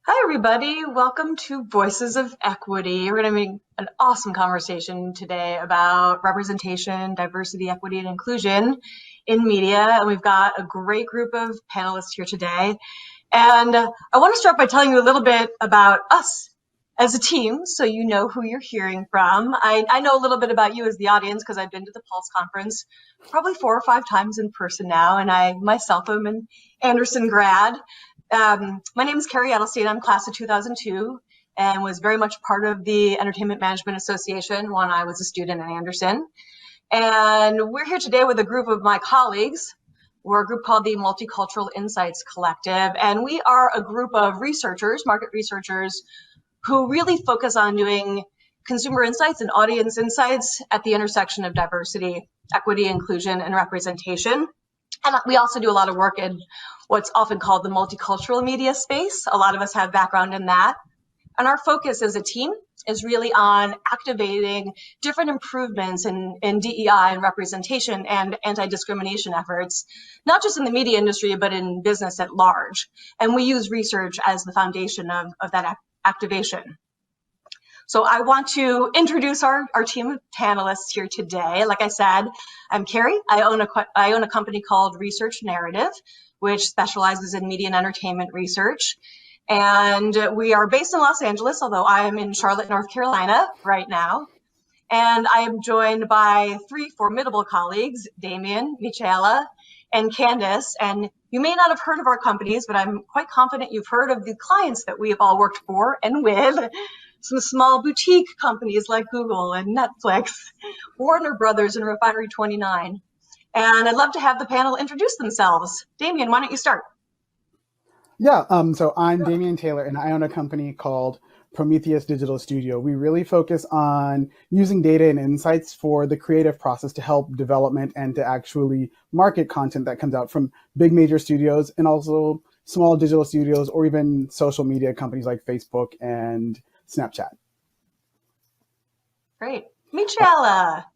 Hi, everybody. Welcome to Voices of Equity. We're going to have an awesome conversation today about representation, diversity, equity, and inclusion in media. And we've got a great group of panelists here today. And I want to start by telling you a little bit about us as a team, so you know who you're hearing from. I know a little bit about you as the audience because I've been to the Pulse conference probably 4 or 5 times in person now, and I myself am an Anderson grad. My name is Carrie Edelstein. I'm class of 2002 and was very much part of the Entertainment Management Association when I was a student at Anderson. And we're here today with a group of my colleagues. We're a group called the Multicultural Insights Collective, and we are a group of researchers, market researchers, who really focus on doing consumer insights and audience insights at the intersection of diversity, equity, inclusion, and representation. And we also do a lot of work in what's often called the multicultural media space. A lot of us have background in that. And our focus as a team is really on activating different improvements in DEI and representation and anti-discrimination efforts, not just in the media industry, but in business at large. And we use research as the foundation of that activation. So I want to introduce our team of panelists here today. Like I said, I'm Carrie. I own a company called Research Narrative, which specializes in media and entertainment research. And we are based in Los Angeles, although I am in Charlotte, North Carolina right now. And I am joined by 3 formidable colleagues, Damien, Michaela, and Candace. And you may not have heard of our companies, but I'm quite confident you've heard of the clients that we have all worked for and with. Some small boutique companies like Google and Netflix, Warner Brothers, and Refinery 29. And I'd love to have the panel introduce themselves. Damien, why don't you start? Yeah, so I'm Damien Taylor, and I own a company called Prometheus Digital Studio. We really focus on using data and insights for the creative process to help development and to actually market content that comes out from big major studios and also small digital studios or even social media companies like Facebook and Snapchat. Great. Michaela.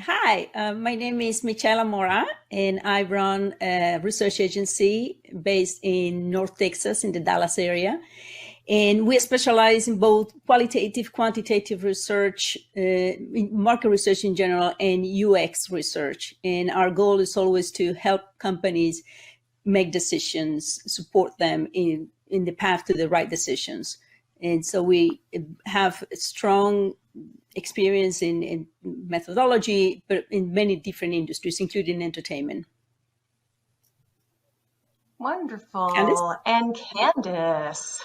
Hi, my name is Michaela Mora, and I run a research agency based in North Texas in the Dallas area. And we specialize in both qualitative, quantitative research, in market research in general, and UX research. And our goal is always to help companies make decisions, support them in the path to the right decisions. And so we have a strong experience in methodology, but in many different industries, including entertainment. Wonderful. Candace? And Candace.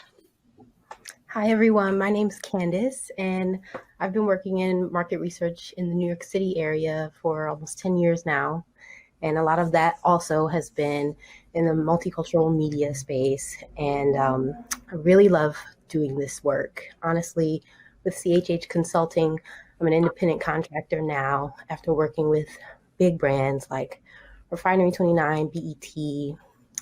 Hi, everyone. My name is Candace, and I've been working in market research in the New York City area for almost 10 years now. And a lot of that also has been in the multicultural media space. And I really love doing this work. Honestly, with CHH Consulting, I'm an independent contractor now after working with big brands like Refinery 29, BET,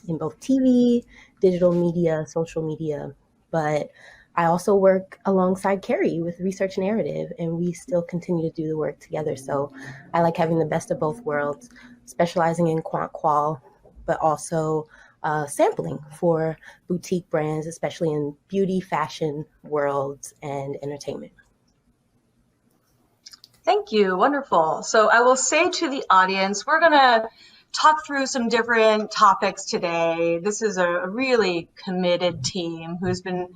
in both TV, digital media, social media. But I also work alongside Carrie with Research Narrative, and we still continue to do the work together. So I like having the best of both worlds, specializing in quant qual, but also sampling for boutique brands, especially in beauty, fashion worlds, and entertainment. Thank you. Wonderful. So I will say to the audience, we're going to talk through some different topics today. This is a really committed team who's been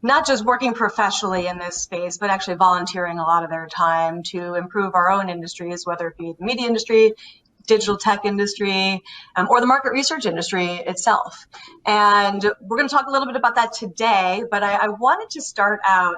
not just working professionally in this space, but actually volunteering a lot of their time to improve our own industries, whether it be the media industry, digital tech industry, or the market research industry itself. And we're going to talk a little bit about that today, but I wanted to start out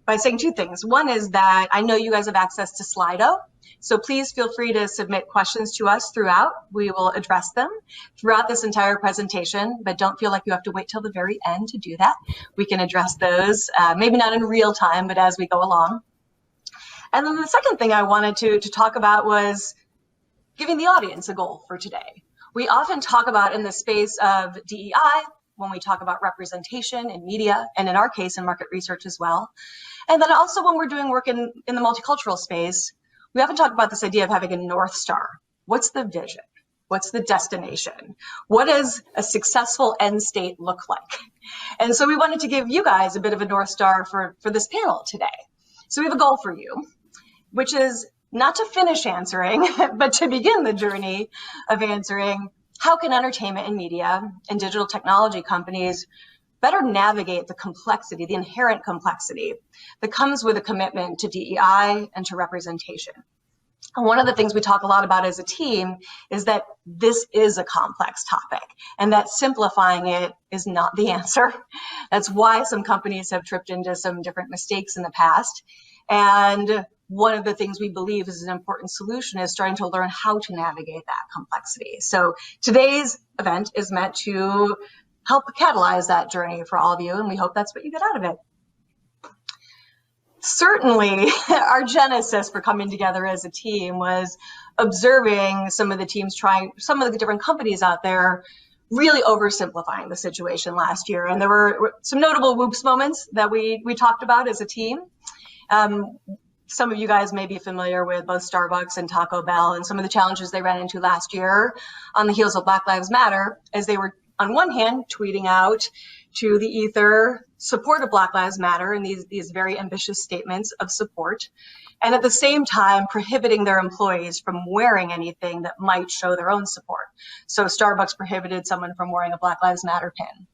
by saying 2 things. One is that I know you guys have access to Slido, so please feel free to submit questions to us throughout. We will address them throughout this entire presentation, but don't feel like you have to wait till the very end to do that. We can address those, maybe not in real time, but as we go along. And then the second thing I wanted to talk about was giving the audience a goal for today. We often talk about in the space of DEI, when we talk about representation in media, and in our case, in market research as well. And then also when we're doing work in the multicultural space, we often talk about this idea of having a North Star. What's the vision? What's the destination? What does a successful end state look like? And so we wanted to give you guys a bit of a North Star for this panel today. So we have a goal for you, which is not to finish answering, but to begin the journey of answering how can entertainment and media and digital technology companies better navigate the complexity, the inherent complexity that comes with a commitment to DEI and to representation. And one of the things we talk a lot about as a team is that this is a complex topic and that simplifying it is not the answer. That's why some companies have tripped into some different mistakes in the past. And one of the things we believe is an important solution is starting to learn how to navigate that complexity. So today's event is meant to help catalyze that journey for all of you, and we hope that's what you get out of it. Certainly, our genesis for coming together as a team was observing some of the teams trying, some of the different companies out there really oversimplifying the situation last year. And there were some notable whoops moments that we talked about as a team. Some of you guys may be familiar with both Starbucks and Taco Bell and some of the challenges they ran into last year on the heels of Black Lives Matter, as they were, on one hand, tweeting out to the ether support of Black Lives Matter and these very ambitious statements of support, and at the same time prohibiting their employees from wearing anything that might show their own support. So Starbucks prohibited someone from wearing a Black Lives Matter pin.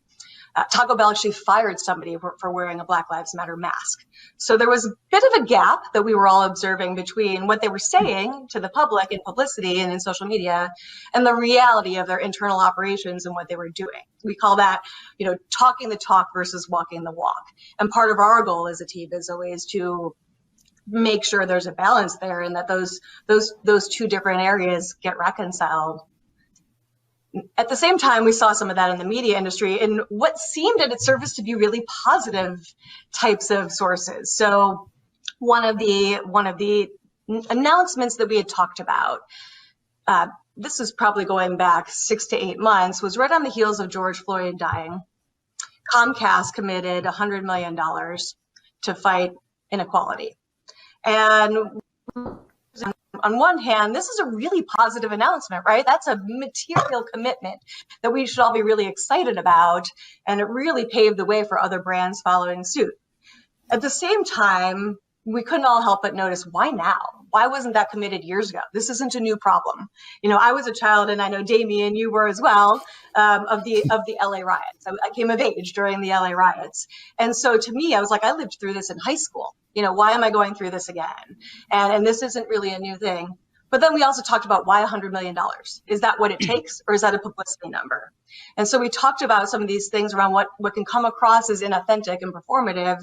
Taco Bell actually fired somebody for wearing a Black Lives Matter mask. So there was a bit of a gap that we were all observing between what they were saying to the public in publicity and in social media and the reality of their internal operations and what they were doing. We call that, talking the talk versus walking the walk. And part of our goal as a team is always to make sure there's a balance there and that those two different areas get reconciled. At the same time, we saw some of that in the media industry and what seemed at its surface to be really positive types of sources. So one of the announcements that we had talked about, this was probably going back 6 to 8 months, was right on the heels of George Floyd dying. Comcast committed $100 million to fight inequality. And on one hand, this is a really positive announcement, right? That's a material commitment that we should all be really excited about, and it really paved the way for other brands following suit. At the same time, we couldn't all help but notice, why now? Why wasn't that committed years ago? This isn't a new problem. I was a child, and I know Damien, you were as well, of the LA riots. I came of age during the LA riots. And so to me, I was like, I lived through this in high school. Why am I going through this again? And this isn't really a new thing. But then we also talked about why $100 million. Is that what it takes, or is that a publicity number? And so we talked about some of these things around what can come across as inauthentic and performative,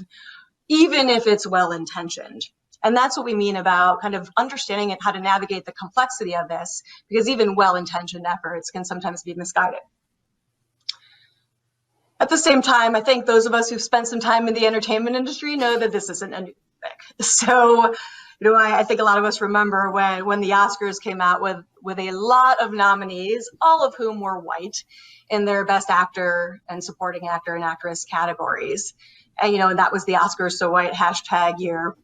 even if it's well-intentioned. And that's what we mean about kind of understanding how to navigate the complexity of this, because even well-intentioned efforts can sometimes be misguided. At the same time, I think those of us who've spent some time in the entertainment industry know that this isn't a new thing. So, I think a lot of us remember when the Oscars came out with a lot of nominees, all of whom were white, in their Best Actor and Supporting Actor and Actress categories. And, and that was the Oscars So White #year.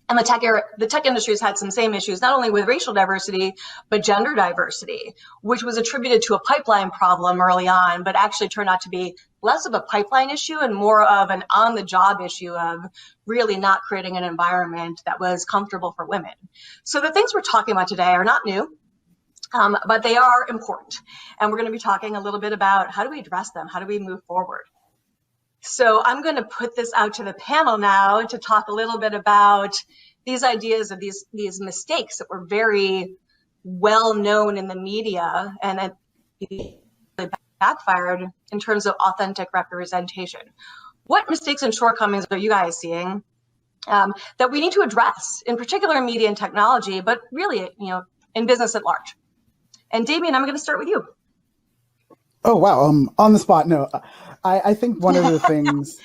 And the tech industry has had some same issues, not only with racial diversity, but gender diversity, which was attributed to a pipeline problem early on, but actually turned out to be less of a pipeline issue and more of an on-the-job issue of really not creating an environment that was comfortable for women. So the things we're talking about today are not new, but they are important. And we're going to be talking a little bit about how do we address them? How do we move forward? So I'm going to put this out to the panel now to talk a little bit about these ideas of these mistakes that were very well known in the media and it backfired in terms of authentic representation. What mistakes and shortcomings are you guys seeing that we need to address, in particular in media and technology, but really, in business at large? And Damien, I'm going to start with you. Oh, wow. On the spot. No, I think one of the things,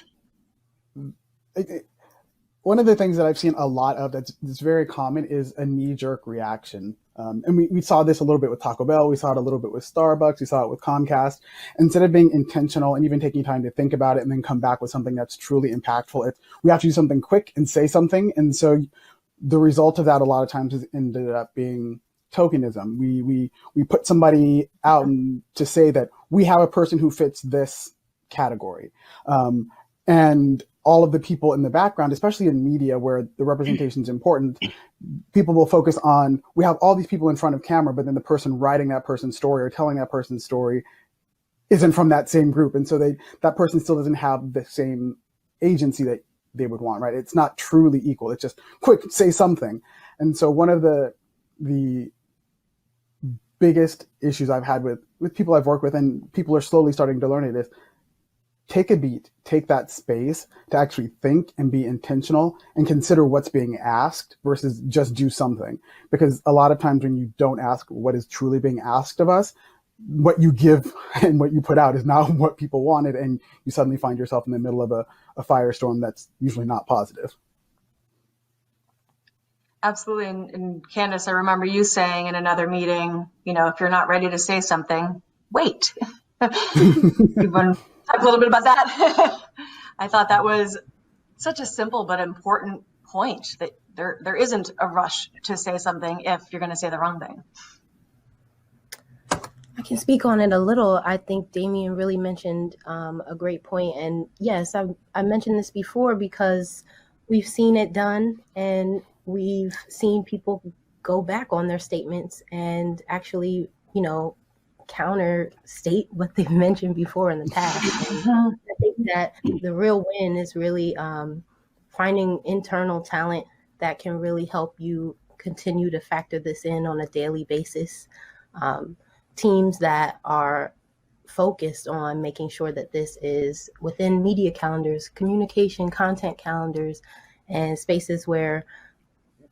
that I've seen a lot of that's very common is a knee-jerk reaction. And we saw this a little bit with Taco Bell. We saw it a little bit with Starbucks. We saw it with Comcast. Instead of being intentional and even taking time to think about it and then come back with something that's truly impactful, we have to do something quick and say something. And so the result of that a lot of times has ended up being tokenism. We put somebody out to say that we have a person who fits this category. And all of the people in the background, especially in media where the representation is important, people will focus on, we have all these people in front of camera, but then the person writing that person's story or telling that person's story isn't from that same group. And so that person still doesn't have the same agency that they would want, right? It's not truly equal. It's just quick, say something. And so one of the biggest issues I've had with people I've worked with, and people are slowly starting to learn it, is take a beat, take that space to actually think and be intentional and consider what's being asked versus just do something. Because a lot of times when you don't ask what is truly being asked of us, what you give and what you put out is not what people wanted, and you suddenly find yourself in the middle of a firestorm that's usually not positive. Absolutely. And Candace, I remember you saying in another meeting, if you're not ready to say something, wait. You want to talk a little bit about that? I thought that was such a simple but important point, that there isn't a rush to say something if you're going to say the wrong thing. I can speak on it a little. I think Damien really mentioned a great point. And yes, I mentioned this before because we've seen it done, and we've seen people go back on their statements and actually, counter state what they've mentioned before in the past. And I think that the real win is really finding internal talent that can really help you continue to factor this in on a daily basis. Teams that are focused on making sure that this is within media calendars, communication, content calendars, and spaces where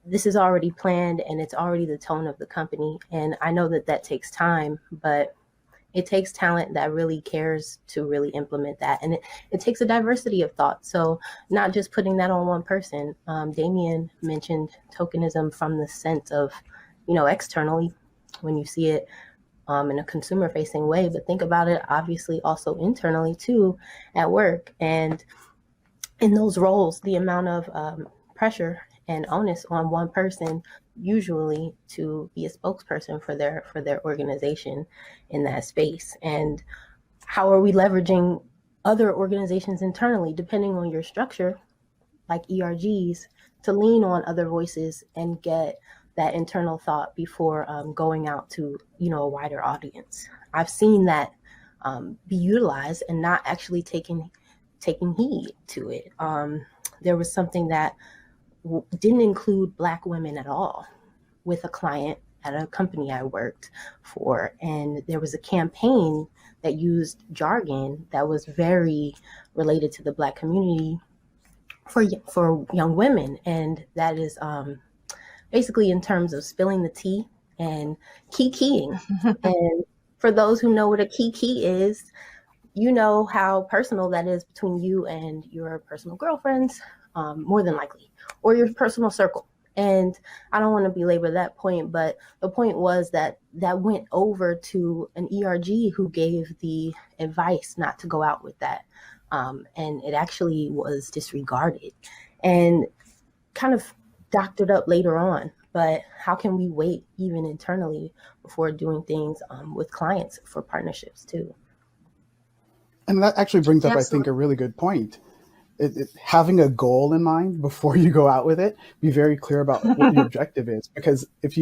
this is already planned and it's already the tone of the company. And I know that takes time, but it takes talent that really cares to really implement that. And it takes a diversity of thought. So not just putting that on one person. Damien mentioned tokenism from the sense of, externally when you see it in a consumer facing way, but think about it obviously also internally too at work. And in those roles, the amount of pressure and onus on one person usually to be a spokesperson for their organization in that space. And how are we leveraging other organizations internally, depending on your structure, like ERGs, to lean on other voices and get that internal thought before going out to a wider audience. I've seen that be utilized and not actually taking heed to it. There was something that didn't include Black women at all with a client at a company I worked for, and there was a campaign that used jargon that was very related to the Black community for young women, and that is basically in terms of spilling the tea and keying. And for those who know what a key is, you know how personal that is between you and your personal girlfriends, more than likely, or your personal circle. And I don't want to belabor that point, but the point was that went over to an ERG who gave the advice not to go out with that. And it actually was disregarded and kind of doctored up later on. But how can we wait even internally before doing things with clients for partnerships too? And that actually brings up, Absolutely. I think, a really good point. Having a goal in mind before you go out with it, be very clear about what your objective is. Because if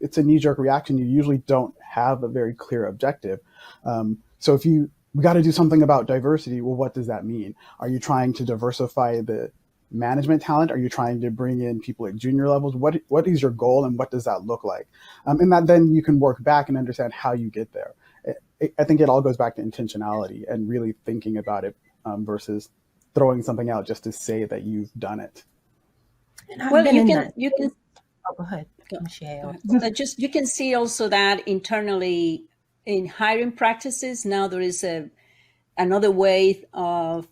it's a knee-jerk reaction, you usually don't have a very clear objective. So if we got to do something about diversity, well, what does that mean? Are you trying to diversify the management talent? Are you trying to bring in people at junior levels? What is your goal, and what does that look like? And that then you can work back and understand how you get there. I think it all goes back to intentionality and really thinking about it versus throwing something out just to say that you've done it. Well, you can. Oh, go ahead, Michelle. You can see also that internally in hiring practices. Now there is another way of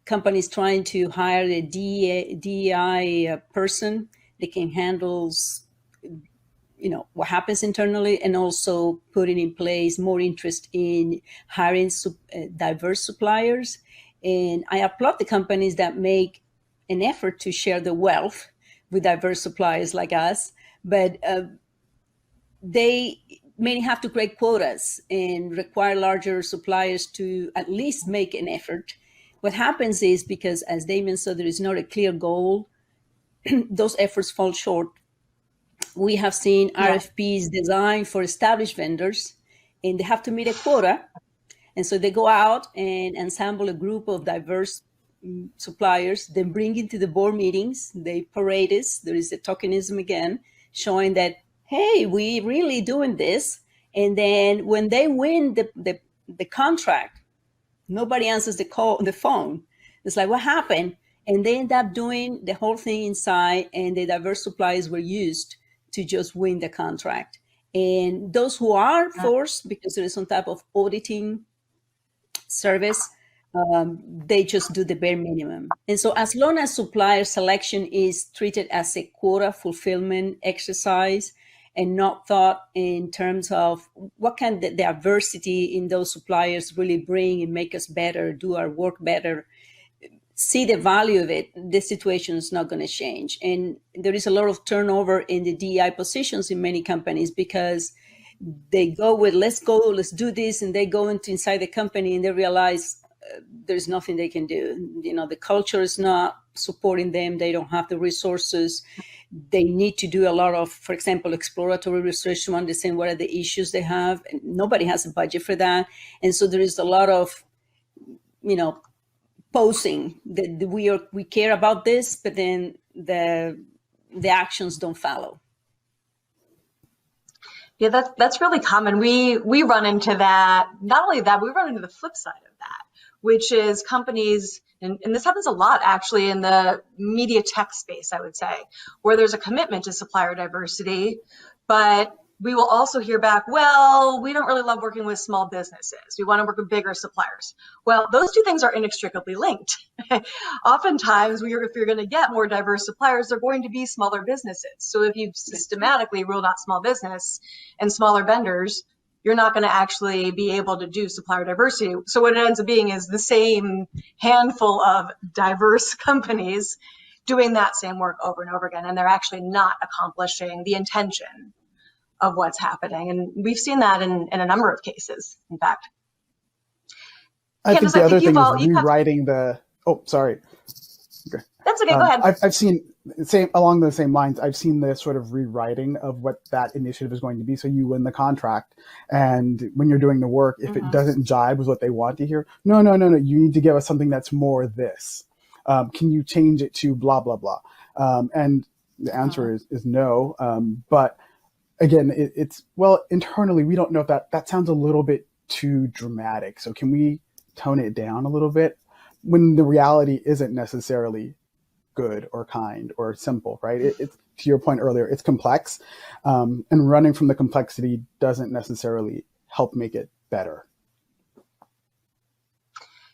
companies trying to hire a DEI person that can handle, what happens internally, and also putting in place more interest in hiring diverse suppliers. And I applaud the companies that make an effort to share the wealth with diverse suppliers like us, but they many have to create quotas and require larger suppliers to at least make an effort. What happens is, because as Damien said, there is not a clear goal, those efforts fall short. We have seen RFPs designed for established vendors, and they have to meet a quota. And so they go out and assemble a group of diverse suppliers, then bring into the board meetings. They parade us. There is a tokenism again, showing that, hey, we really doing this. And then when they win the contract, nobody answers the phone. It's like, what happened? And they end up doing the whole thing inside, and the diverse suppliers were used to just win the contract. And those who are forced, because there is some type of auditing service, they just do the bare minimum. And so as long as supplier selection is treated as a quota fulfillment exercise and not thought in terms of what can the diversity in those suppliers really bring and make us better, do our work better, see the value of it, the situation is not going to change. And there is a lot of turnover in the DEI positions in many companies, because they go with, let's do this. And they go into inside the company and they realize there's nothing they can do. The culture is not supporting them. They don't have the resources. They need to do a lot of, for example, exploratory research to understand what are the issues they have. And nobody has a budget for that. And so there is a lot of, posing that we care about this, but then the actions don't follow. Yeah, that's really common. We run into that. Not only that, we run into the flip side of that, which is companies, and this happens a lot actually in the media tech space, I would say, where there's a commitment to supplier diversity, but we will also hear back, well, we don't really love working with small businesses. We want to work with bigger suppliers. Well, those two things are inextricably linked. Oftentimes, if you're going to get more diverse suppliers, they're going to be smaller businesses. So if you systematically rule out small business and smaller vendors, you're not going to actually be able to do supplier diversity. So what it ends up being is the same handful of diverse companies doing that same work over and over again, and they're actually not accomplishing the intention of what's happening. And we've seen that in a number of cases, in fact. I think the other thing is rewriting the, sorry. Okay. That's okay, go ahead. I've seen, along those same lines, I've seen the sort of rewriting of what that initiative is going to be. So you win the contract, and when you're doing the work, if it doesn't jibe with what they want to hear, no, you need to give us something that's more this. Can you change it to blah, blah, blah? And the answer is no. But again, it's internally, we don't know if that sounds a little bit too dramatic. So can we tone it down a little bit when the reality isn't necessarily good or kind or simple, right? It's to your point earlier, it's complex, and running from the complexity doesn't necessarily help make it better.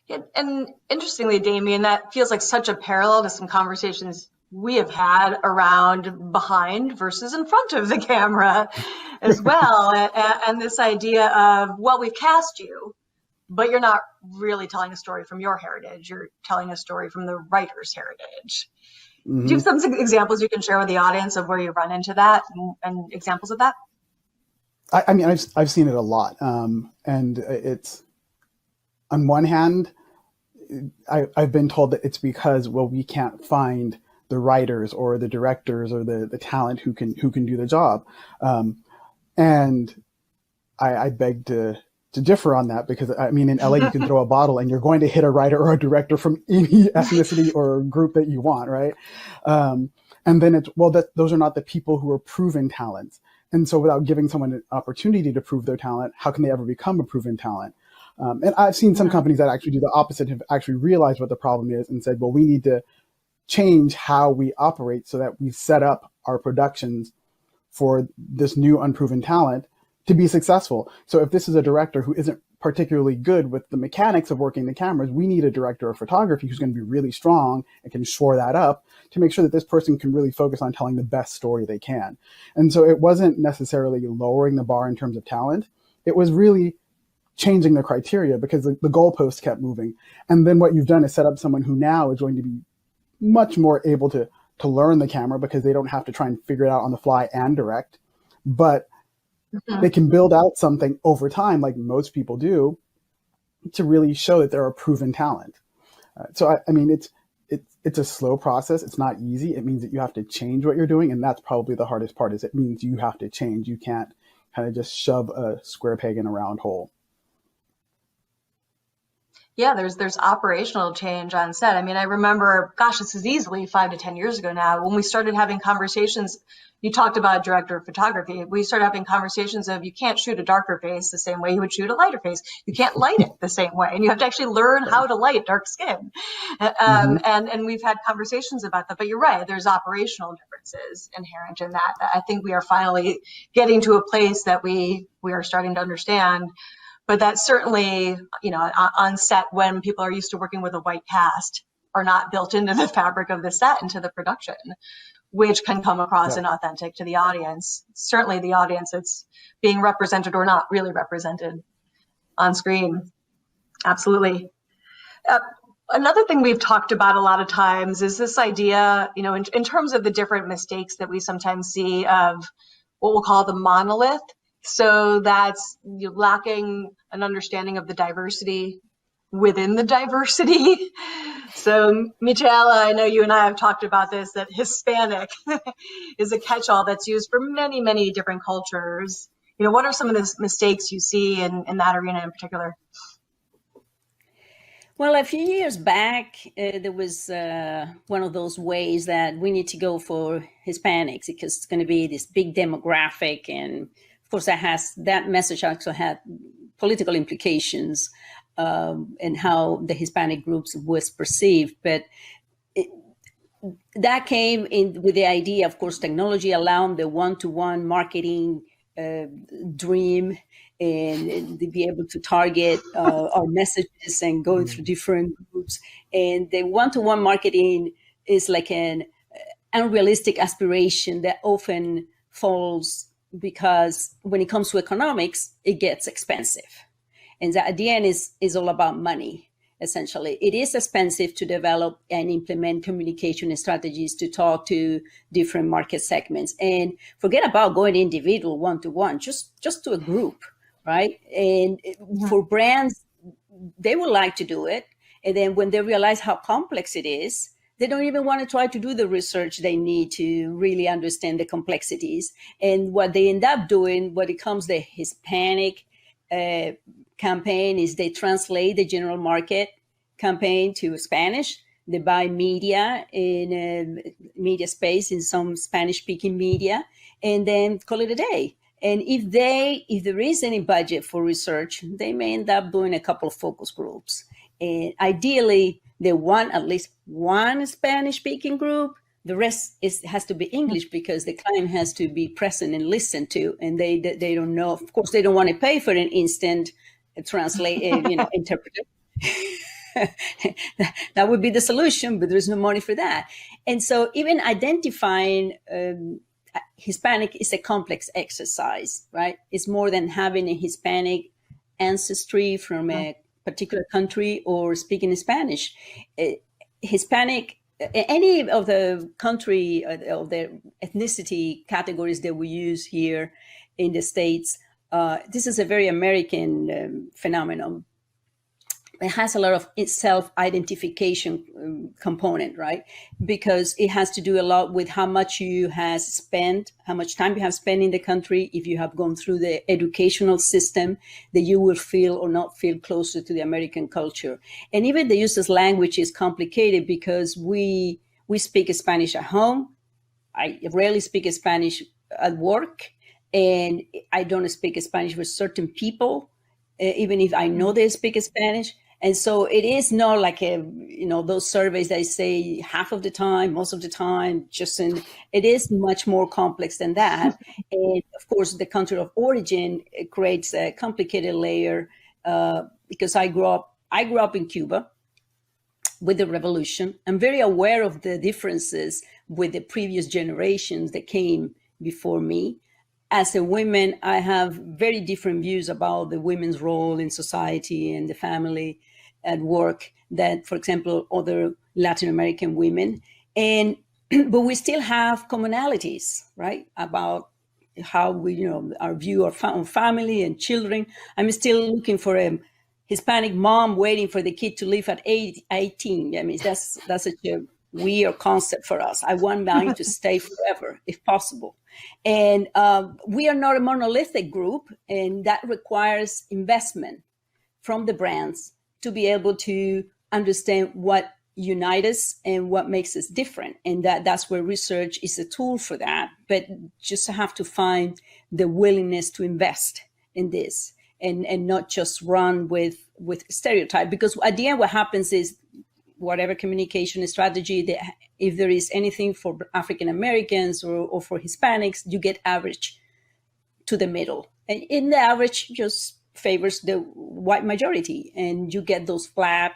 Yeah, and interestingly, Damien, that feels like such a parallel to some conversations we have had around behind versus in front of the camera as well. And this idea of, well, we've cast you, but you're not really telling a story from your heritage. You're telling a story from the writer's heritage. Mm-hmm. Do you have some examples you can share with the audience of where you run into that and examples of that? I mean, I've seen it a lot. And it's, on one hand, I've been told that it's because, we can't find the writers or the directors or the talent who can do the job. And I beg to differ on that, because I mean, in LA, you can throw a bottle and you're going to hit a writer or a director from any ethnicity or group that you want, right? And then it's, those are not the people who are proven talents. And so without giving someone an opportunity to prove their talent, how can they ever become a proven talent? And I've seen some companies that actually do the opposite, have actually realized what the problem is and said, we need to change how we operate so that we set up our productions for this new unproven talent to be successful. So if this is a director who isn't particularly good with the mechanics of working the cameras, we need a director of photography who's going to be really strong and can shore that up to make sure that this person can really focus on telling the best story they can. And so it wasn't necessarily lowering the bar in terms of talent. It was really changing the criteria, because the goalposts kept moving. And then what you've done is set up someone who now is going to be much more able to learn the camera, because they don't have to try and figure it out on the fly and direct. But Mhm. they can build out something over time, like most people do, to really show that they're a proven talent. I mean, it's a slow process. It's not easy. It means that you have to change what you're doing, and that's probably the hardest part. Is it means you have to change. You can't kind of just shove a square peg in a round hole. Yeah, there's operational change on set. I mean, I remember, gosh, this is easily 5 to 10 years ago now, when we started having conversations. You talked about director of photography. We started having conversations of, you can't shoot a darker face the same way you would shoot a lighter face. You can't light it the same way, and you have to actually learn how to light dark skin. Mm-hmm. And we've had conversations about that. But you're right, there's operational differences inherent in that. I think we are finally getting to a place that we are starting to understand. But that's certainly, on set, when people are used to working with a white cast, are not built into the fabric of the set, into the production, which can come across Yeah. inauthentic to the audience. Certainly the audience that's being represented or not really represented on screen. Absolutely. Another thing we've talked about a lot of times is this idea, in terms of the different mistakes that we sometimes see of what we'll call the monolith. So that's lacking an understanding of the diversity within the diversity. So, Michaela, I know you and I have talked about this, that Hispanic is a catch-all that's used for many, many different cultures. What are some of the mistakes you see in that arena in particular? Well, a few years back, there was one of those ways that we need to go for Hispanics because it's going to be this big demographic. And of course, that message also had political implications and how the Hispanic groups was perceived. But that came in with the idea, of course, technology allowing the one-to-one marketing dream and to be able to target our messages and going through different groups. And the one-to-one marketing is like an unrealistic aspiration that often falls because when it comes to economics, it gets expensive. And that at the end is all about money. Essentially, it is expensive to develop and implement communication strategies to talk to different market segments. And forget about going individual one-to-one, just to a group, right? And for brands, they would like to do it. And then when they realize how complex it is, they don't even want to try to do the research they need to really understand the complexities. And what they end up doing when it comes to the Hispanic campaign is they translate the general market campaign to Spanish. They buy media in media space in some Spanish-speaking media, and then call it a day. And if there is any budget for research, they may end up doing a couple of focus groups. And ideally, they want at least one Spanish-speaking group. The rest has to be English because the client has to be present and listened to, and they don't know. Of course, they don't want to pay for an instant interpreter. That would be the solution, but there's no money for that. And so even identifying Hispanic is a complex exercise, right? It's more than having a Hispanic ancestry from a particular country or speaking Spanish. Hispanic, any of the country of the ethnicity categories that we use here in the States, this is a very American phenomenon. It has a lot of self-identification component, right? Because it has to do a lot with how much you have spent, how much time you have spent in the country. If you have gone through the educational system, that you will feel or not feel closer to the American culture. And even the use of language is complicated because we speak Spanish at home. I rarely speak Spanish at work, and I don't speak Spanish with certain people, even if I know they speak Spanish. And so it is not like those surveys that say half of the time, most of the time, it is much more complex than that. And of course, the country of origin creates a complicated layer because I grew up in Cuba with the revolution. I'm very aware of the differences with the previous generations that came before me. As a woman, I have very different views about the women's role in society and the family at work than, for example, other Latin American women. But we still have commonalities, right? About how we, our view of family and children. I'm still looking for a Hispanic mom waiting for the kid to leave at 18. I mean, that's such a weird concept for us. I want mine to stay forever, if possible. And we are not a monolithic group, and that requires investment from the brands to be able to understand what unites us and what makes us different. And that's where research is a tool for that. But just have to find the willingness to invest in this and not just run with stereotype. Because at the end, what happens is whatever communication strategy, if there is anything for African Americans or for Hispanics, you get average to the middle. And in the average just favors the white majority, and you get those flat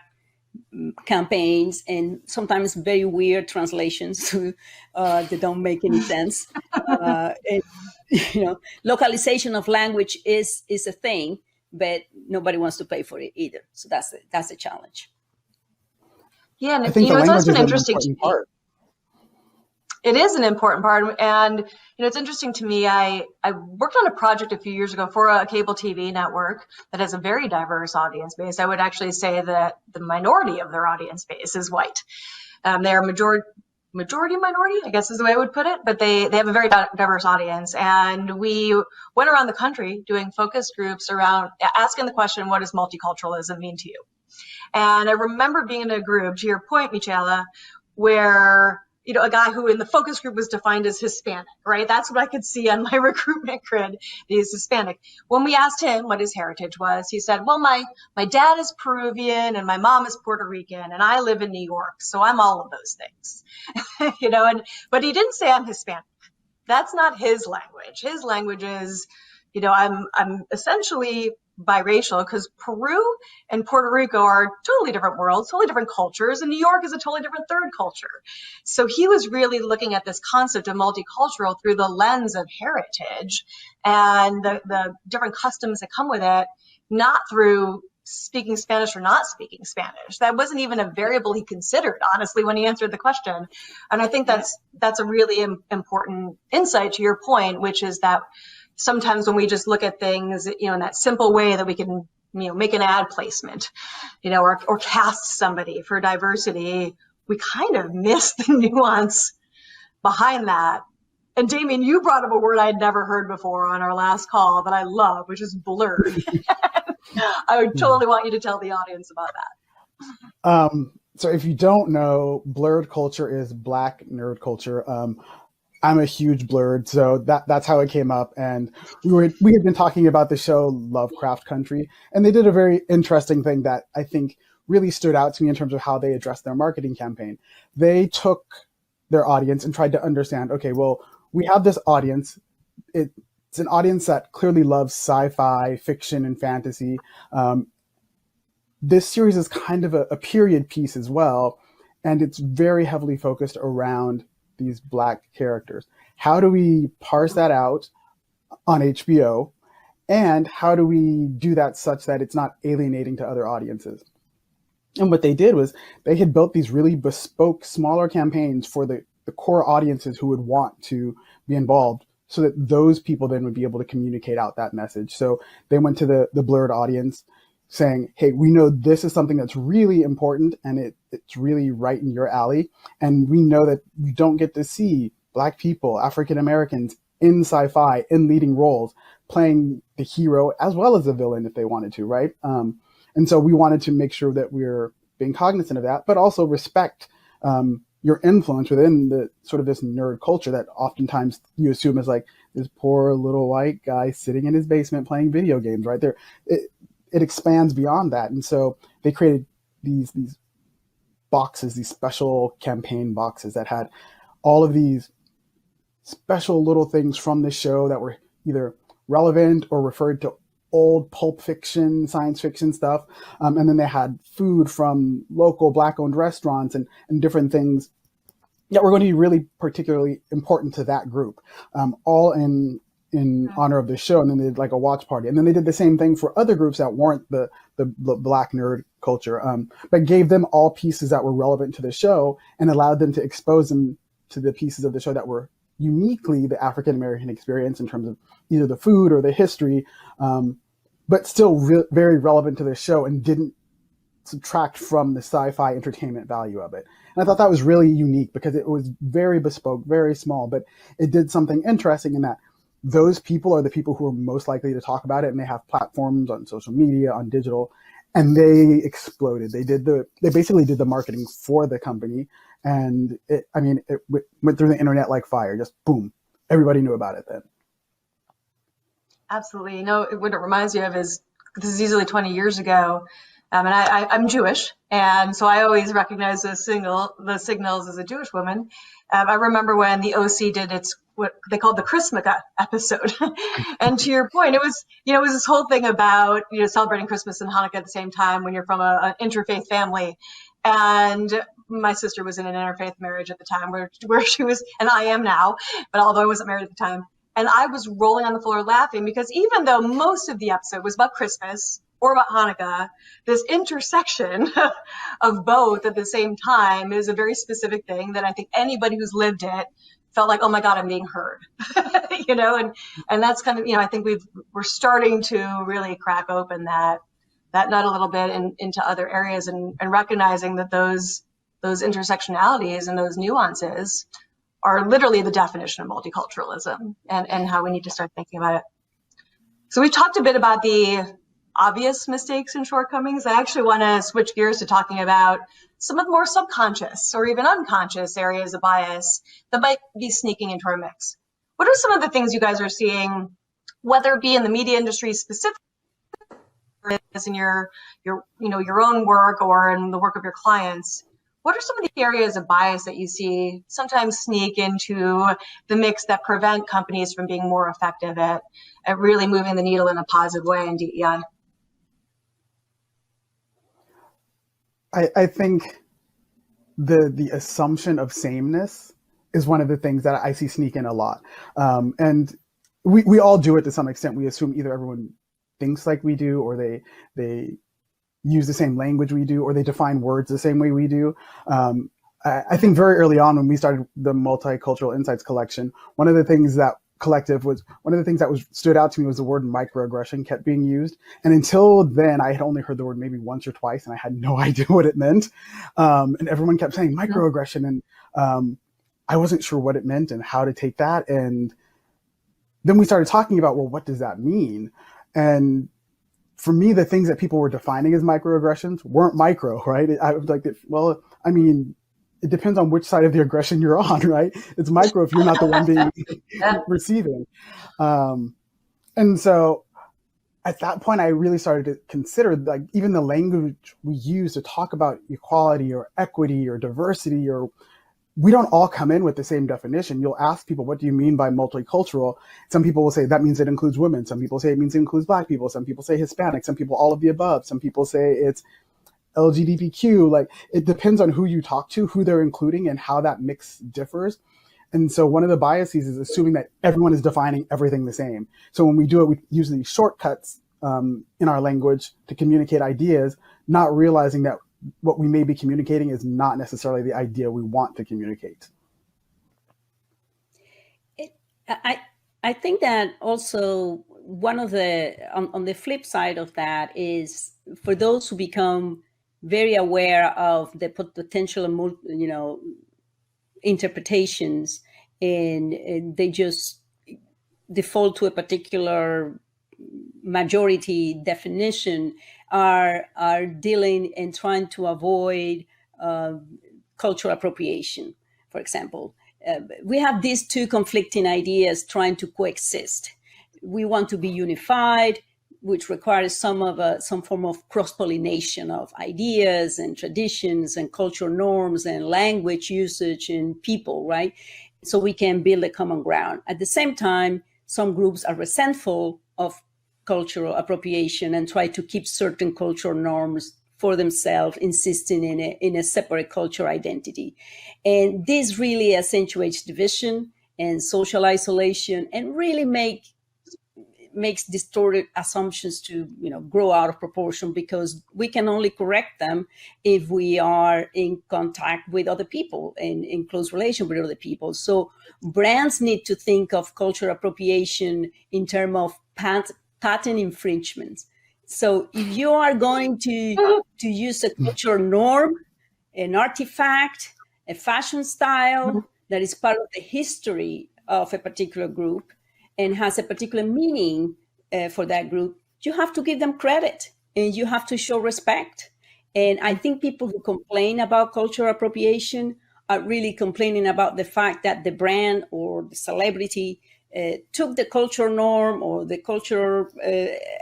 campaigns and sometimes very weird translations that don't make any sense. And, localization of language is a thing, but nobody wants to pay for it either. So that's a challenge. Yeah, and it's always been interesting to me. It is an important part, and it's interesting to me. I worked on a project a few years ago for a cable TV network that has a very diverse audience base. I would actually say that the minority of their audience base is white. They are majority minority, I guess is the way I would put it, but they have a very diverse audience. And we went around the country doing focus groups around asking the question, what does multiculturalism mean to you? And I remember being in a group, to your point, Michela, where a guy who in the focus group was defined as Hispanic, right? That's what I could see on my recruitment grid. He's Hispanic. When we asked him what his heritage was, he said, well, my dad is Peruvian and my mom is Puerto Rican and I live in New York, so I'm all of those things. But he didn't say I'm Hispanic. That's not his language. His language is, I'm essentially biracial, because Peru and Puerto Rico are totally different worlds, totally different cultures, and New York is a totally different third culture. So he was really looking at this concept of multicultural through the lens of heritage and the different customs that come with it, not through speaking Spanish or not speaking Spanish. That wasn't even a variable he considered, honestly, when he answered the question. And I think that's a really important insight to your point, which is that sometimes when we just look at things, in that simple way that we can, make an ad placement, or cast somebody for diversity, we kind of miss the nuance behind that. And Damien, you brought up a word I had never heard before on our last call that I love, which is blurred. I would totally want you to tell the audience about that. So if you don't know, blurred culture is Black nerd culture. I'm a huge blurred, so that's how it came up. And we had been talking about the show Lovecraft Country, and they did a very interesting thing that I think really stood out to me in terms of how they addressed their marketing campaign. They took their audience and tried to understand, okay, well, we have this audience. It's an audience that clearly loves sci-fi, fiction, and fantasy. This series is kind of a period piece as well, and it's very heavily focused around these Black characters. How do we parse that out on HBO? And how do we do that such that it's not alienating to other audiences? And what they did was they had built these really bespoke, smaller campaigns for the core audiences who would want to be involved, so that those people then would be able to communicate out that message. So they went to the blurred audience saying, hey, we know this is something that's really important and it's really right in your alley. And we know that you don't get to see Black people, African Americans in sci-fi, in leading roles, playing the hero as well as the villain if they wanted to, right? And so we wanted to make sure that we're being cognizant of that, but also respect your influence within the sort of this nerd culture that oftentimes you assume is like this poor little white guy sitting in his basement playing video games, right? It expands beyond that. And so they created these boxes, these special campaign boxes that had all of these special little things from the show that were either relevant or referred to old pulp fiction, science fiction stuff. And then they had food from local Black-owned restaurants and different things that were going to be really particularly important to that group, all in honor of the show. And then they did like a watch party. And then they did the same thing for other groups that weren't the Black nerd culture, but gave them all pieces that were relevant to the show and allowed them to expose them to the pieces of the show that were uniquely the African American experience in terms of either the food or the history, but still very relevant to the show and didn't subtract from the sci-fi entertainment value of it. And I thought that was really unique because it was very bespoke, very small, but it did something interesting in that those people are the people who are most likely to talk about it, and they have platforms on social media, on digital, and they exploded. They basically did the marketing for the company, and it went through the internet like fire. Just boom, everybody knew about it then. Absolutely. What it reminds me of is this is easily 20 years ago. And I'm Jewish, and so I always recognize the signals as a Jewish woman. I remember when the OC did what they called the Chrismukkah episode, and to your point, it was this whole thing about celebrating Christmas and Hanukkah at the same time when you're from an interfaith family. And my sister was in an interfaith marriage at the time where she was, and I am now, but although I wasn't married at the time, and I was rolling on the floor laughing because even though most of the episode was about Christmas or about Hanukkah, this intersection of both at the same time is a very specific thing that I think anybody who's lived it felt like, oh my God, I'm being heard, and that's kind of, I think we're starting to really crack open that nut a little bit into other areas and recognizing that those intersectionalities and those nuances are literally the definition of multiculturalism and how we need to start thinking about it. So we talked a bit about the obvious mistakes and shortcomings. I actually want to switch gears to talking about some of the more subconscious or even unconscious areas of bias that might be sneaking into our mix. What are some of the things you guys are seeing, whether it be in the media industry specifically, in your own work or in the work of your clients? What are some of the areas of bias that you see sometimes sneak into the mix that prevent companies from being more effective at really moving the needle in a positive way in DEI? I think the assumption of sameness is one of the things that I see sneak in a lot. And we all do it to some extent. We assume either everyone thinks like we do, or they use the same language we do, or they define words the same way we do. I think very early on when we started the Multicultural Insights collection, one of the things that stood out to me was the word microaggression kept being used. And until then, I had only heard the word maybe once or twice, and I had no idea what it meant. And everyone kept saying microaggression, and I wasn't sure what it meant and how to take that. And then we started talking about, well, what does that mean? And for me, the things that people were defining as microaggressions weren't micro, right? I was like, well, I mean, it depends on which side of the aggression you're on, right? It's micro if you're not the one being receiving. And so at that point, I really started to consider, like, even the language we use to talk about equality or equity or diversity, or we don't all come in with the same definition. You'll ask people, what do you mean by multicultural? Some people will say that means it includes women. Some people say it means it includes Black people. Some people say Hispanic. Some people all of the above. Some people say it's LGBTQ. Like, it depends on who you talk to, who they're including, and how that mix differs. And so one of the biases is assuming that everyone is defining everything the same. So when we do it, we use these shortcuts in our language to communicate ideas, not realizing that what we may be communicating is not necessarily the idea we want to communicate. I think that also one of the, on the flip side of that is for those who become very aware of the potential, interpretations, and they just default to a particular majority definition, are dealing and trying to avoid cultural appropriation, for example. We have these two conflicting ideas trying to coexist. We want to be unified, which requires some form of cross-pollination of ideas and traditions and cultural norms and language usage and people, right? So we can build a common ground. At the same time, some groups are resentful of cultural appropriation and try to keep certain cultural norms for themselves, insisting in a separate cultural identity. And this really accentuates division and social isolation, and really makes distorted assumptions to, grow out of proportion, because we can only correct them if we are in contact with other people and in close relation with other people. So brands need to think of cultural appropriation in terms of patent infringements. So if you are going to use a cultural norm, an artifact, a fashion style that is part of the history of a particular group and has a particular meaning for that group, you have to give them credit and you have to show respect. And I think people who complain about cultural appropriation are really complaining about the fact that the brand or the celebrity took the cultural norm or the cultural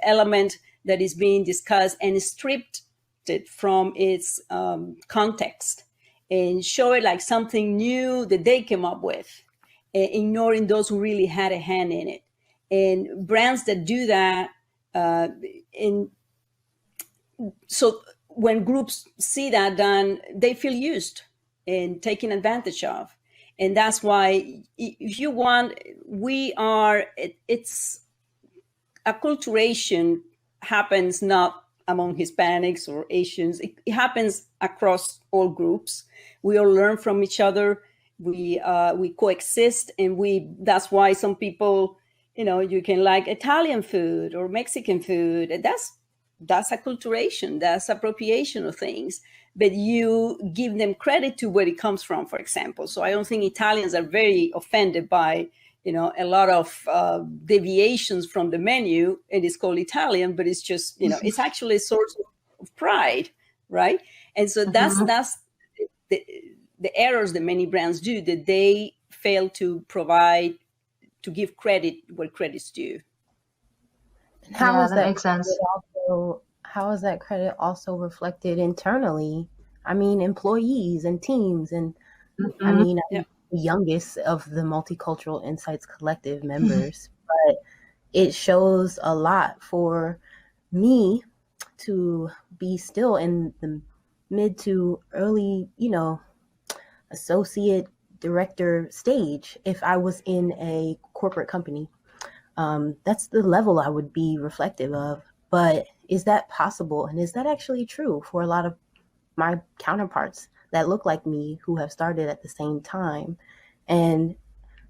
element that is being discussed and stripped it from its context and show it like something new that they came up with, ignoring those who really had a hand in it. And brands that do that, so when groups see that done, they feel used and taken advantage of. And that's why, if you want, it's acculturation happens not among Hispanics or Asians. It happens across all groups. We all learn from each other. We coexist, and that's why some people, you can like Italian food or Mexican food. That's acculturation. That's appropriation of things. But you give them credit to where it comes from, for example. So I don't think Italians are very offended by, a lot of deviations from the menu. It is called Italian, but it's just, it's actually a source of pride, right? And so that's the errors that many brands do, that they fail to give credit where credit's due. And how that makes sense. How is that credit also reflected internally? I mean, employees and teams, and I'm the youngest of the Multicultural Insights Collective members, but it shows a lot for me to be still in the mid to early, associate director stage. If I was in a corporate company, that's the level I would be reflective of. But is that possible? And is that actually true for a lot of my counterparts that look like me who have started at the same time? And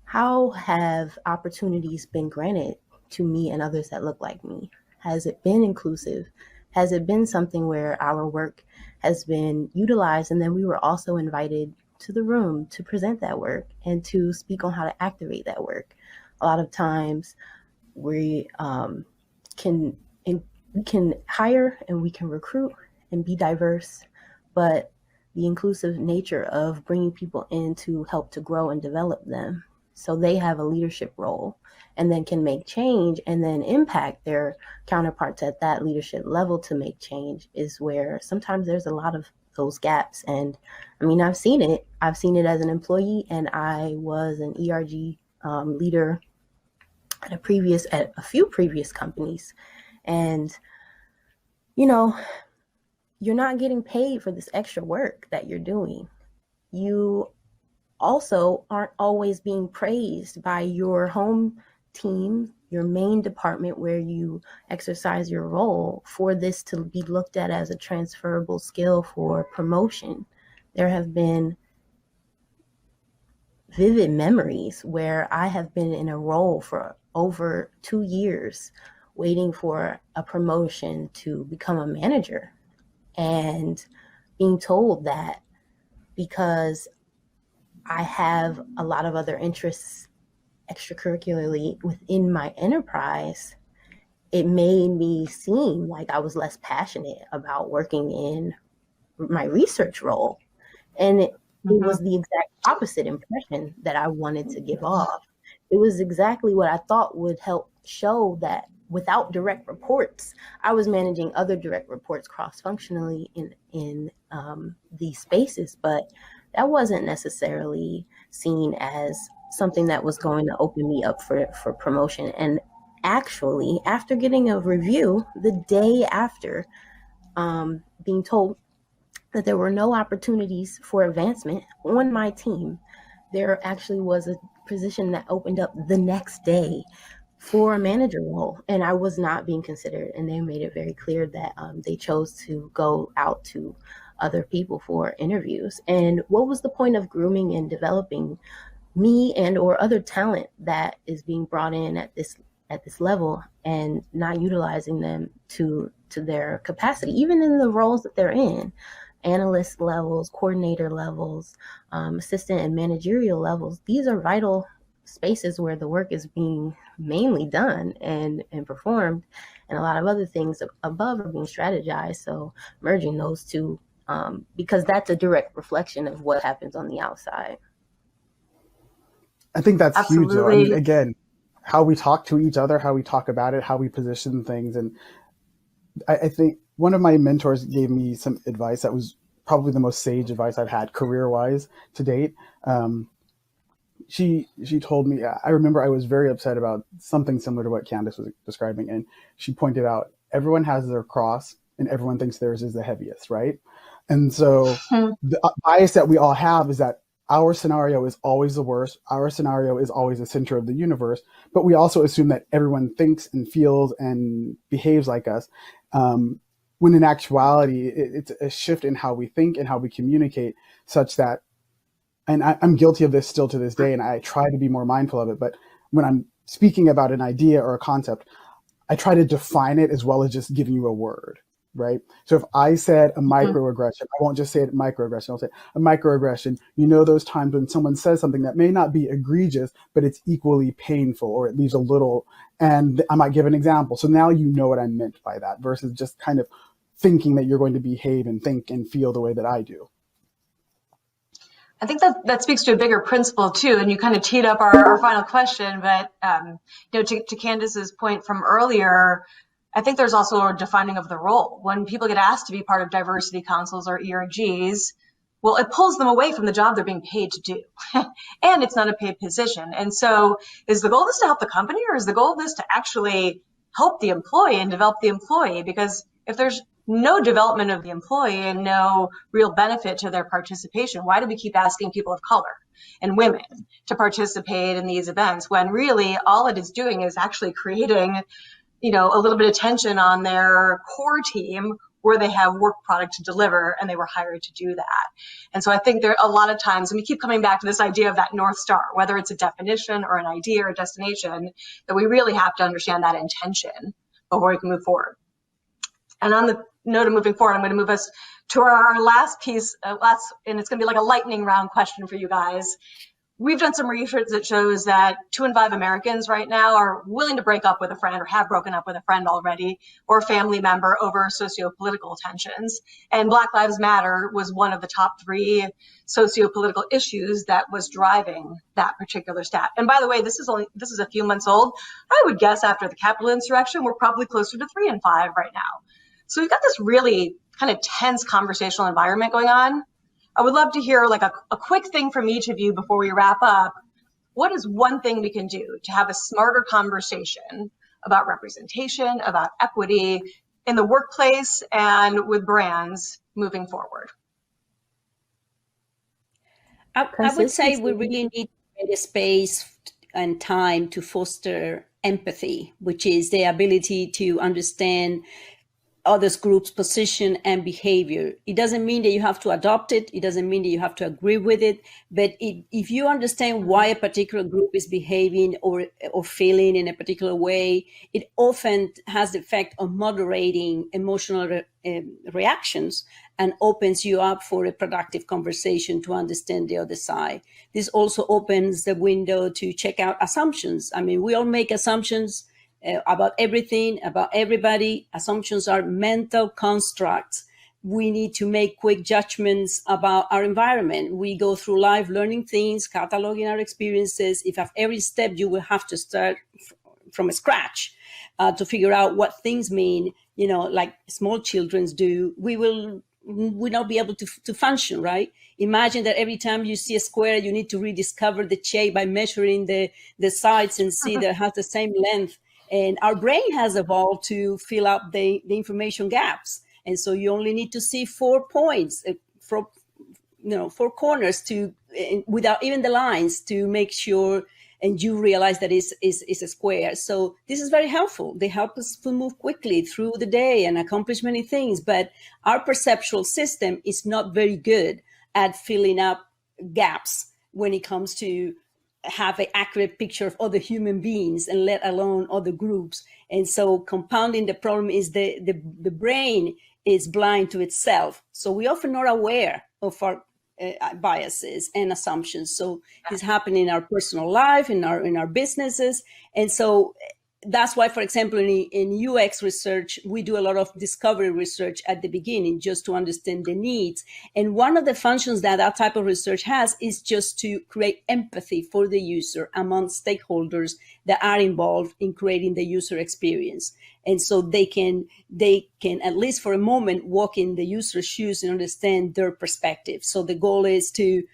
how have opportunities been granted to me and others that look like me? Has it been inclusive? Has it been something where our work has been utilized, and then we were also invited to the room to present that work and to speak on how to activate that work? A lot of times we can hire and we can recruit and be diverse, but the inclusive nature of bringing people in to help to grow and develop them so they have a leadership role and then can make change and then impact their counterparts at that leadership level to make change is where sometimes there's a lot of those gaps. And I mean, I've seen it as an employee, and I was an ERG leader at a few previous companies. And, you're not getting paid for this extra work that you're doing. You also aren't always being praised by your home team, your main department where you exercise your role, for this to be looked at as a transferable skill for promotion. There have been vivid memories where I have been in a role for over 2 years waiting for a promotion to become a manager, and being told that because I have a lot of other interests extracurricularly within my enterprise, it made me seem like I was less passionate about working in my research role. And it was the exact opposite impression that I wanted to give off. It was exactly what I thought would help show that without direct reports, I was managing other direct reports cross-functionally in these spaces, but that wasn't necessarily seen as something that was going to open me up for promotion. And actually, after getting a review the day after being told that there were no opportunities for advancement on my team, there actually was a position that opened up the next day for a manager role, and I was not being considered. And they made it very clear that they chose to go out to other people for interviews. And what was the point of grooming and developing me and or other talent that is being brought in at this level and not utilizing them to their capacity, even in the roles that they're in, analyst levels, coordinator levels, assistant and managerial levels. These are vital spaces where the work is being mainly done and performed, and a lot of other things above are being strategized. So merging those two, because that's a direct reflection of what happens on the outside. I think that's huge, though. I Absolutely. mean, again, how we talk to each other, how we talk about it, how we position things. And I think one of my mentors gave me some advice that was probably the most sage advice I've had career-wise to date. She told me, I remember I was very upset about something similar to what Candace was describing. And she pointed out, everyone has their cross and everyone thinks theirs is the heaviest, right? And so the bias that we all have is that our scenario is always the worst. Our scenario is always the center of the universe. But we also assume that everyone thinks and feels and behaves like us. When in actuality, it's a shift in how we think and how we communicate, such that, and I'm guilty of this still to this day, and I try to be more mindful of it. But when I'm speaking about an idea or a concept, I try to define it as well as just giving you a word. Right. So if I said a microaggression, I won't just say it microaggression. I'll say a microaggression. You know, those times when someone says something that may not be egregious, but it's equally painful, or it leaves a little, and I might give an example. So now you know what I meant by that, versus just kind of thinking that you're going to behave and think and feel the way that I do. I think that speaks to a bigger principle too, and you kind of teed up our final question. But to Candace's point from earlier, I think there's also a defining of the role. When people get asked to be part of diversity councils or ERGs, well, it pulls them away from the job they're being paid to do. And it's not a paid position. And so is the goal of this to help the company, or is the goal of this to actually help the employee and develop the employee? Because if there's no development of the employee and no real benefit to their participation, why do we keep asking people of color and women to participate in these events when really all it is doing is actually creating a little bit of tension on their core team where they have work product to deliver and they were hired to do that. And so I think there are a lot of times, and we keep coming back to this idea of that North Star, whether it's a definition or an idea or a destination, that we really have to understand that intention before we can move forward. And on the note of moving forward, I'm going to move us to our last piece, and it's going to be like a lightning round question for you guys. We've done some research that shows that 2 in 5 Americans right now are willing to break up with a friend or have broken up with a friend already or a family member over socio-political tensions. And Black Lives Matter was one of the top 3 socio-political issues that was driving that particular stat. And by the way, this is a few months old. I would guess after the Capitol insurrection, we're probably closer to 3 in 5 right now. So we've got this really kind of tense conversational environment going on. I would love to hear like a quick thing from each of you before we wrap up. What is one thing we can do to have a smarter conversation about representation, about equity in the workplace and with brands moving forward? I would say we really need to create a space and time to foster empathy, which is the ability to understand others groups' position and behavior. It doesn't mean that you have to adopt it. It doesn't mean that you have to agree with it. But if you understand why a particular group is behaving or feeling in a particular way, it often has the effect of moderating emotional reactions and opens you up for a productive conversation to understand the other side. This also opens the window to check out assumptions. I mean, we all make assumptions about everything, about everybody. Assumptions are mental constructs. We need to make quick judgments about our environment. We go through life learning things, cataloging our experiences. If at every step you will have to start from scratch to figure out what things mean, like small children do, we will not be able to function, right? Imagine that every time you see a square, you need to rediscover the shape by measuring the sides and see that it has the same length. And our brain has evolved to fill up the information gaps. And so you only need to see 4 points, 4 corners without even the lines to make sure and you realize that is a square. So this is very helpful. They help us to move quickly through the day and accomplish many things. But our perceptual system is not very good at filling up gaps when it comes to have an accurate picture of other human beings, and let alone other groups. And so compounding the problem is the brain is blind to itself. So we often not aware of our biases and assumptions. So it's happening in our personal life, in our businesses. And so that's why, for example, in UX research, we do a lot of discovery research at the beginning just to understand the needs. And one of the functions that type of research has is just to create empathy for the user among stakeholders that are involved in creating the user experience. And so they can, at least for a moment, walk in the user's shoes and understand their perspective. So the goal is to,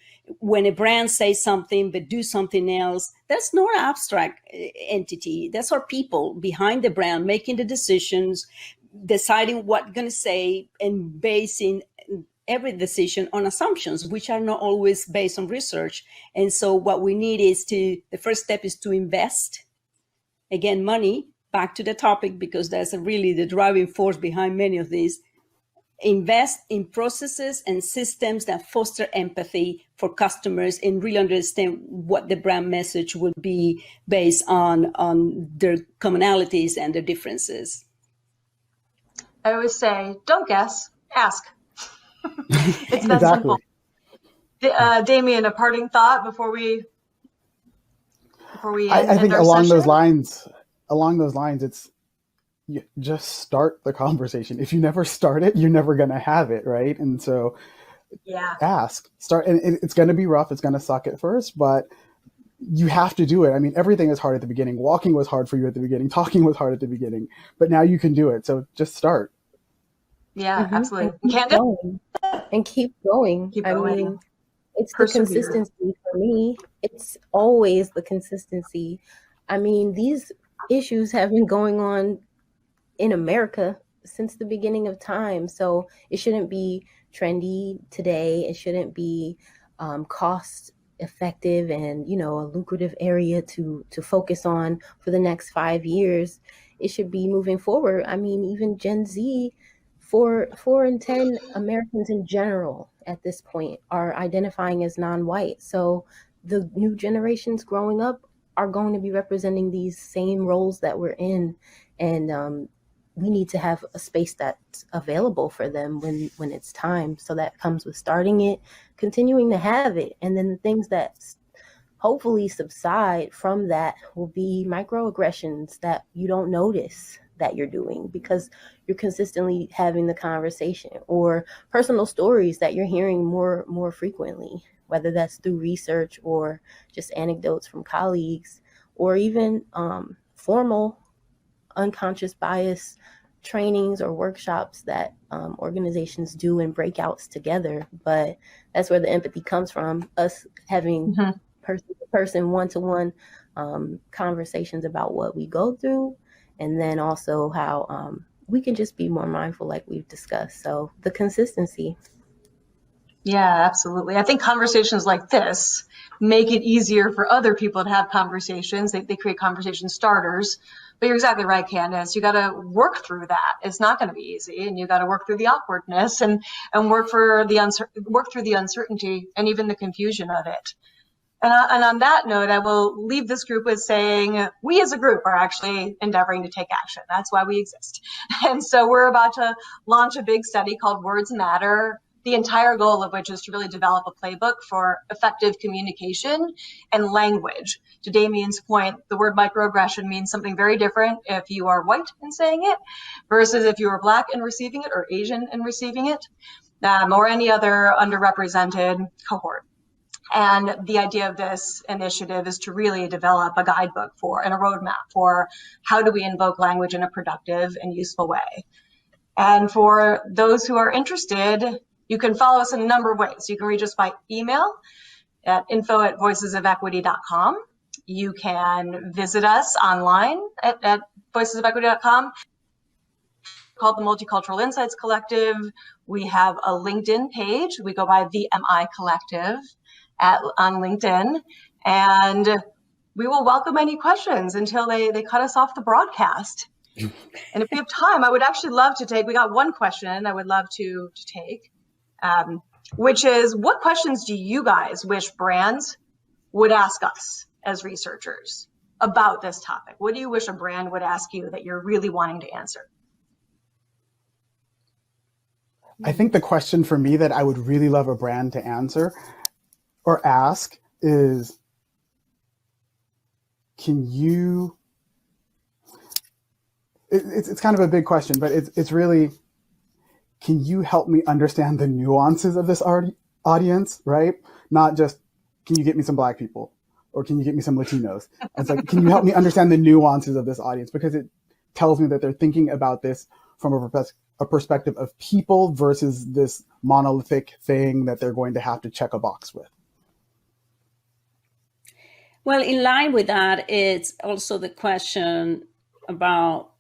when a brand says something but do something else, that's not an abstract entity. That's our people behind the brand making the decisions, deciding what we're going to say, and basing every decision on assumptions, which are not always based on research. And so what we need is the first step is to invest, again, money, back to the topic, because that's really the driving force behind many of these. Invest in processes and systems that foster empathy for customers and really understand what the brand message would be based on their commonalities and their differences. I always say, don't guess, ask. It's that Exactly. simple. Damien, a parting thought before we end I think our along session? those lines, it's just start the conversation. If you never start it, you're never going to have it, right? And so start, and it's going to be rough. It's going to suck at first, but you have to do it. I mean, everything is hard at the beginning. Walking was hard for you at the beginning. Talking was hard at the beginning, but now you can do it. So just start. Yeah, absolutely. And keep going. Keep going. I mean, it's the consistency for me. It's always the consistency. I mean, these issues have been going on in America since the beginning of time. So it shouldn't be trendy today. It shouldn't be cost effective and, a lucrative area to focus on for the next 5 years. It should be moving forward. I mean, even Gen Z, 4 in 10 Americans in general at this point are identifying as non-white. So the new generations growing up are going to be representing these same roles that we're in. And we need to have a space that's available for them when it's time. So that comes with starting it, continuing to have it. And then the things that hopefully subside from that will be microaggressions that you don't notice that you're doing because you're consistently having the conversation, or personal stories that you're hearing more frequently, whether that's through research or just anecdotes from colleagues, or even formal unconscious bias trainings or workshops that organizations do in breakouts together. But that's where the empathy comes from, us having person-to-person, one-to-one conversations about what we go through, and then also how we can just be more mindful like we've discussed. So the consistency. Yeah, absolutely. I think conversations like this make it easier for other people to have conversations. They create conversation starters. But you're exactly right, Candace. You got to work through that. It's not going to be easy, and you got to work through the awkwardness and work through the uncertainty and even the confusion of it. And on that note, I will leave this group with saying we as a group are actually endeavoring to take action. That's why we exist. And so we're about to launch a big study called Words Matter, the entire goal of which is to really develop a playbook for effective communication and language. To Damien's point, the word microaggression means something very different if you are white and saying it versus if you are Black and receiving it, or Asian and receiving it, or any other underrepresented cohort. And the idea of this initiative is to really develop a guidebook and a roadmap for how do we invoke language in a productive and useful way. And for those who are interested, you can follow us in a number of ways. You can reach us by email at info@voicesofequity.com. You can visit us online at voicesofequity.com. Called the Multicultural Insights Collective. We have a LinkedIn page. We go by the MI Collective on LinkedIn. And we will welcome any questions until they cut us off the broadcast. And if we have time, I would actually love to take, we got one question I would love to take, which is, what questions do you guys wish brands would ask us as researchers about this topic? What do you wish a brand would ask you that you're really wanting to answer? I think the question for me that I would really love a brand to answer or ask is, it's kind of a big question, but it's really, can you help me understand the nuances of this audience, right? Not just, can you get me some Black people? Or can you get me some Latinos? It's like, can you help me understand the nuances of this audience? Because it tells me that they're thinking about this from a perspective of people versus this monolithic thing that they're going to have to check a box with. Well, in line with that, it's also the question about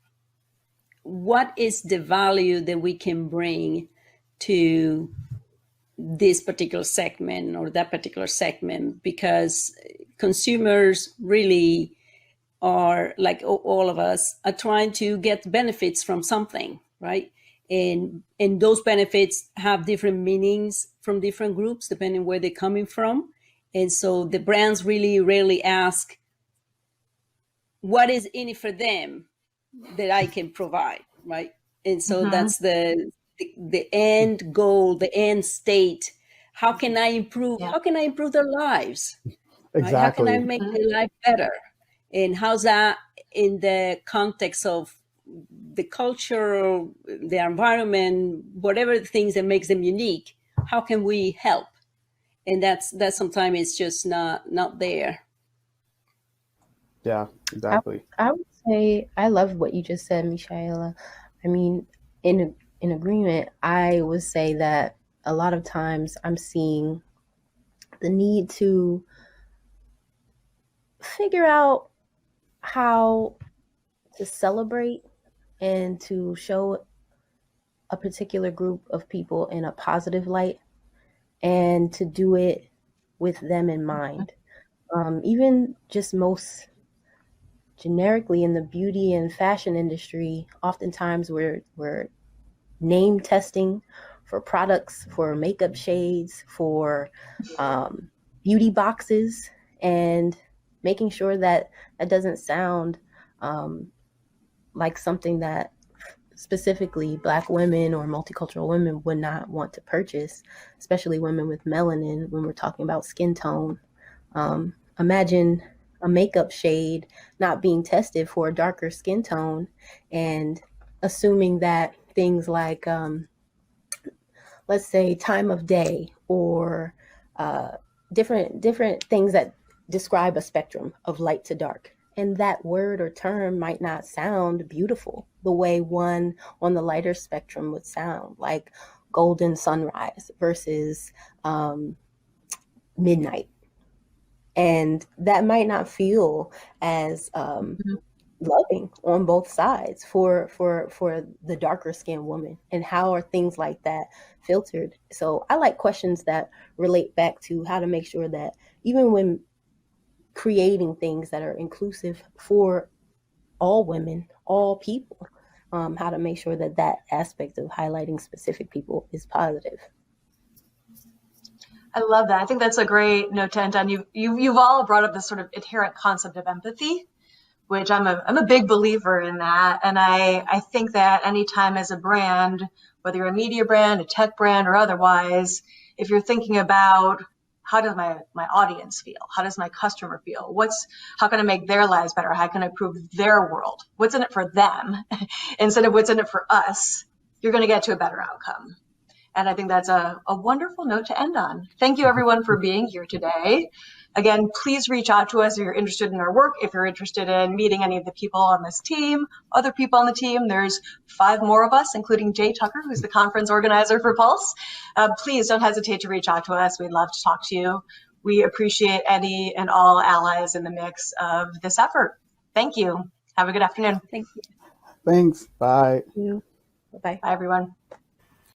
what is the value that we can bring to this particular segment or that particular segment, because consumers really are, like all of us, are trying to get benefits from something, right? And those benefits have different meanings from different groups, depending where they're coming from. And so the brands really rarely ask, what is in it for them that I can provide, right? And so that's the end goal, the end state. How can I improve? Yeah. How can I improve their lives? Exactly. Right? How can I make their life better? And how's that in the context of the culture, the environment, whatever the things that makes them unique? How can we help? And that sometimes it's just not there. Yeah, exactly. I would say I love what you just said, Michaela. I mean, in agreement, I would say that a lot of times I'm seeing the need to figure out how to celebrate and to show a particular group of people in a positive light, and to do it with them in mind. Even just most generically in the beauty and fashion industry, oftentimes we're name testing for products, for makeup shades, for beauty boxes, and making sure that that doesn't sound like something that specifically Black women or multicultural women would not want to purchase, especially women with melanin when we're talking about skin tone. Imagine a makeup shade not being tested for a darker skin tone and assuming that things like, let's say, time of day or different things that describe a spectrum of light to dark. And that word or term might not sound beautiful the way one on the lighter spectrum would sound, like golden sunrise versus midnight. And that might not feel as loving on both sides for the darker skinned woman. And how are things like that filtered? So I like questions that relate back to how to make sure that even when creating things that are inclusive for all women, all people, how to make sure that that aspect of highlighting specific people is positive. I love that. I think that's a great note to end on. You've all brought up this sort of inherent concept of empathy, which I'm a big believer in that. And I think that anytime as a brand, whether you're a media brand, a tech brand, or otherwise, if you're thinking about how does my audience feel? How does my customer feel? How can I make their lives better? How can I improve their world? What's in it for them instead of what's in it for us? You're going to get to a better outcome. And I think that's a wonderful note to end on. Thank you, everyone, for being here today. Again, please reach out to us if you're interested in our work, if you're interested in meeting any of the people on this team, other people on the team. There's 5 more of us, including Jay Tucker, who's the conference organizer for Pulse. Please don't hesitate to reach out to us. We'd love to talk to you. We appreciate any and all allies in the mix of this effort. Thank you. Have a good afternoon. Thank you. Thanks. Bye. Thank you. Bye-bye. Bye, everyone.